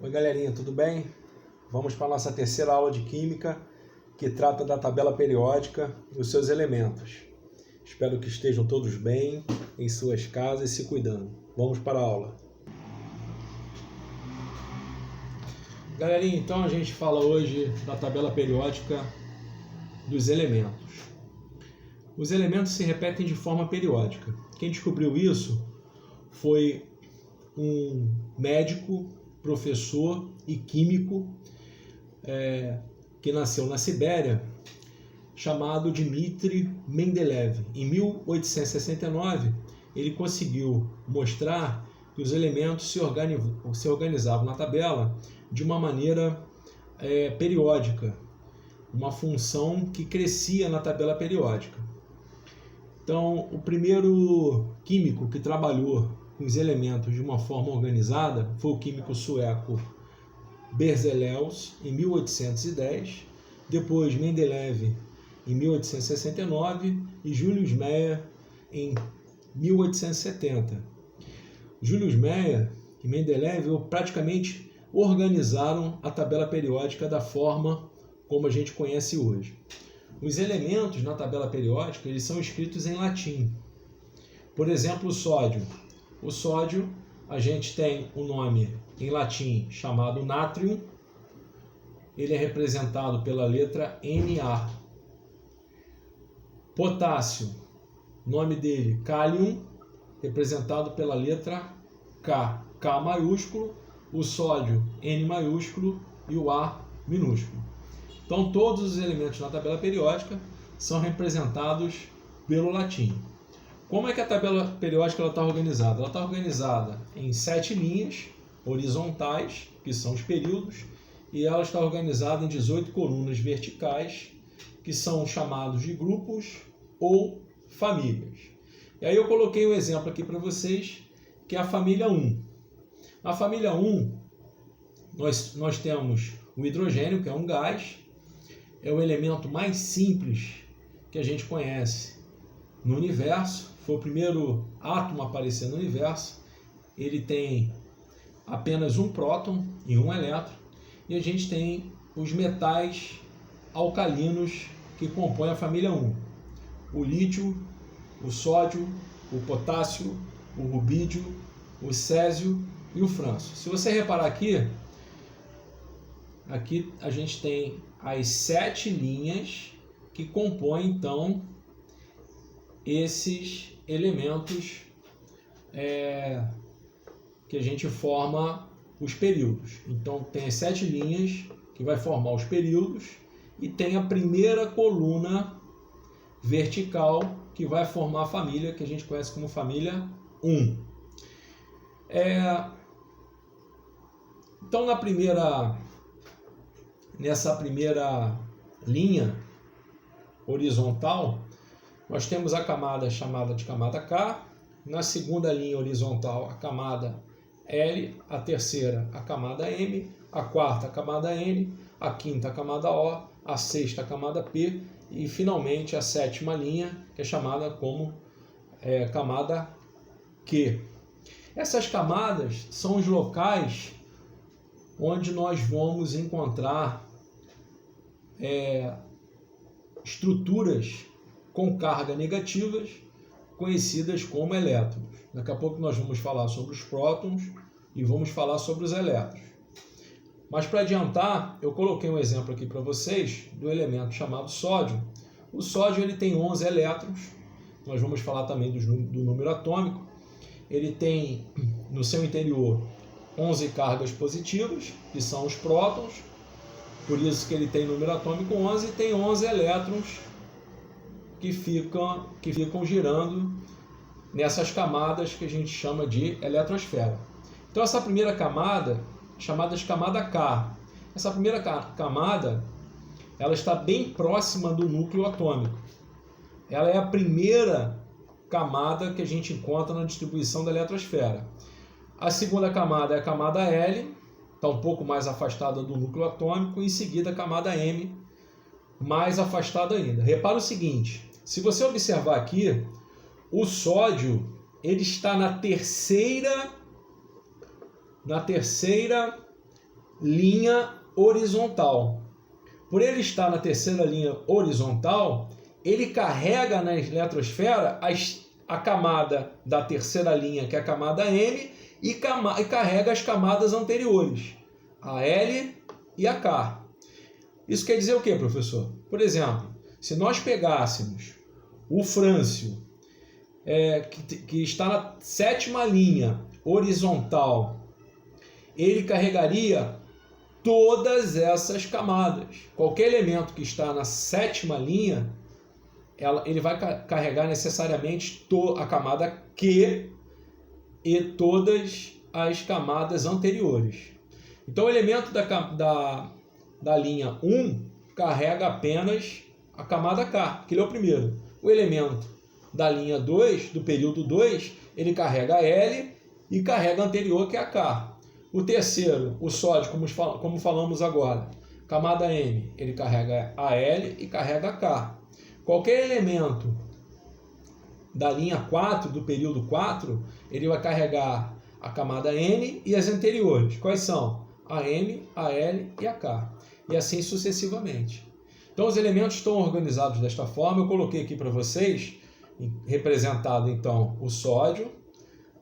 Oi galerinha, tudo bem? Vamos para a nossa terceira aula de Química, que trata da tabela periódica e os seus elementos. Espero que estejam todos bem, em suas casas e se cuidando. Vamos para a aula. Galerinha, então a gente fala hoje da tabela periódica dos elementos. Os elementos se repetem de forma periódica. Quem descobriu isso foi um médico, professor e químico que nasceu na Sibéria, chamado Dmitri Mendeleev. Em 1869, ele conseguiu mostrar que os elementos se organizavam na tabela de uma maneira periódica, uma função que crescia na tabela periódica. Então, o primeiro químico que trabalhou com os elementos de uma forma organizada foi o químico sueco Berzelius, em 1810, depois Mendeleev, em 1869, e Julius Meyer, em 1870. Julius Meyer e Mendeleev praticamente organizaram a tabela periódica da forma como a gente conhece hoje. Os elementos na tabela periódica eles são escritos em latim. Por exemplo, o sódio. O sódio, a gente tem um nome em latim chamado natrium. Ele é representado pela letra Na. Potássio, nome dele Kalium, representado pela letra K. K maiúsculo, o sódio N maiúsculo e o A minúsculo. Então, todos os elementos na tabela periódica são representados pelo latim. Como é que a tabela periódica está organizada? Ela está organizada em 7 linhas horizontais, que são os períodos, e ela está organizada em 18 colunas verticais, que são chamados de grupos ou famílias. E aí eu coloquei um exemplo aqui para vocês, que é a família 1. Na família 1, nós temos o hidrogênio, que é um gás, é o elemento mais simples que a gente conhece no universo, foi o primeiro átomo a aparecer no universo. Ele tem apenas um próton e um elétron, e a gente tem os metais alcalinos que compõem a família 1. O lítio, o sódio, o potássio, o rubídio, o césio e o frâncio. Se você reparar aqui a gente tem as 7 linhas que compõem, então, esses elementos que a gente forma os períodos. Então, tem as 7 linhas que vai formar os períodos e tem a primeira coluna vertical que vai formar a família que a gente conhece como família 1. Então, nessa primeira linha horizontal, nós temos a camada chamada de camada K, na segunda linha horizontal a camada L, a terceira a camada M, a quarta a camada N, a quinta a camada O, a sexta a camada P e finalmente a sétima linha, que é chamada como camada Q. Essas camadas são os locais onde nós vamos encontrar estruturas com carga negativas, conhecidas como elétrons. Daqui a pouco nós vamos falar sobre os prótons e vamos falar sobre os elétrons. Mas para adiantar, eu coloquei um exemplo aqui para vocês do elemento chamado sódio. O sódio ele tem 11 elétrons, nós vamos falar também do número atômico. Ele tem no seu interior 11 cargas positivas, que são os prótons, por isso que ele tem número atômico 11 e tem 11 elétrons que ficam girando nessas camadas que a gente chama de eletrosfera. Então essa primeira camada, chamada de camada K, essa primeira camada, ela está bem próxima do núcleo atômico. Ela é a primeira camada que a gente encontra na distribuição da eletrosfera. A segunda camada é a camada L, está um pouco mais afastada do núcleo atômico, e em seguida a camada M, mais afastada ainda. Repara o seguinte, se você observar aqui, o sódio ele está na terceira linha horizontal. Por ele estar na terceira linha horizontal, ele carrega na eletrosfera a camada da terceira linha, que é a camada M, e carrega as camadas anteriores, a L e a K. Isso quer dizer o quê, professor? Por exemplo, se nós pegássemos o frâncio, que está na sétima linha horizontal, ele carregaria todas essas camadas. Qualquer elemento que está na sétima linha, ele vai carregar necessariamente a camada Q e todas as camadas anteriores. Então, o elemento da linha 1 carrega apenas a camada K, que ele é o primeiro. O elemento da linha 2, do período 2, ele carrega a L e carrega a anterior, que é a K. O terceiro, o sódio, como falamos agora, camada M, ele carrega a L e carrega a K. Qualquer elemento da linha 4, do período 4, ele vai carregar a camada N e as anteriores. Quais são? A M, a L e a K. E assim sucessivamente. Então, os elementos estão organizados desta forma. Eu coloquei aqui para vocês, representado então o sódio,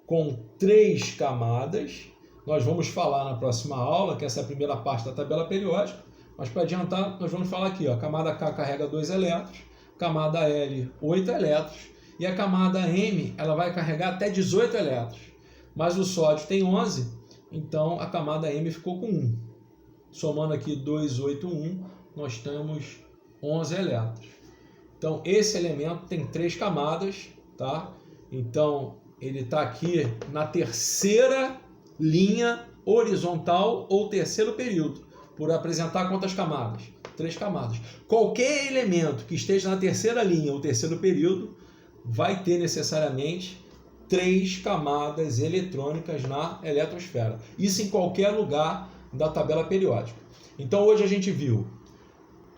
com 3 camadas. Nós vamos falar na próxima aula, que essa é a primeira parte da tabela periódica, mas para adiantar, nós vamos falar aqui, ó, a camada K carrega 2 elétrons, camada L 8 elétrons, e a camada M ela vai carregar até 18 elétrons, mas o sódio tem 11, então a camada M ficou com 1. Somando aqui 2, 8, 1, nós temos 11 elétrons. Então, esse elemento tem 3 camadas, tá? Então, ele está aqui na terceira linha horizontal ou terceiro período, por apresentar quantas camadas? 3 camadas. Qualquer elemento que esteja na terceira linha ou terceiro período vai ter necessariamente 3 camadas eletrônicas na eletrosfera. Isso em qualquer lugar da tabela periódica. Então, hoje a gente viu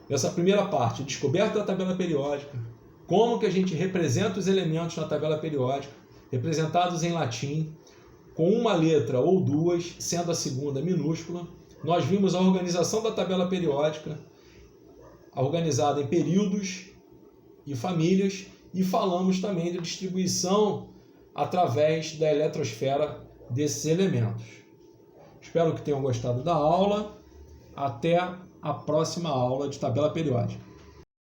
essa primeira parte, descoberta da tabela periódica, como que a gente representa os elementos na tabela periódica, representados em latim, com uma letra ou 2, sendo a segunda minúscula. Nós vimos a organização da tabela periódica, organizada em períodos e famílias, e falamos também da distribuição através da eletrosfera desses elementos. Espero que tenham gostado da aula. Até a próxima aula de tabela periódica.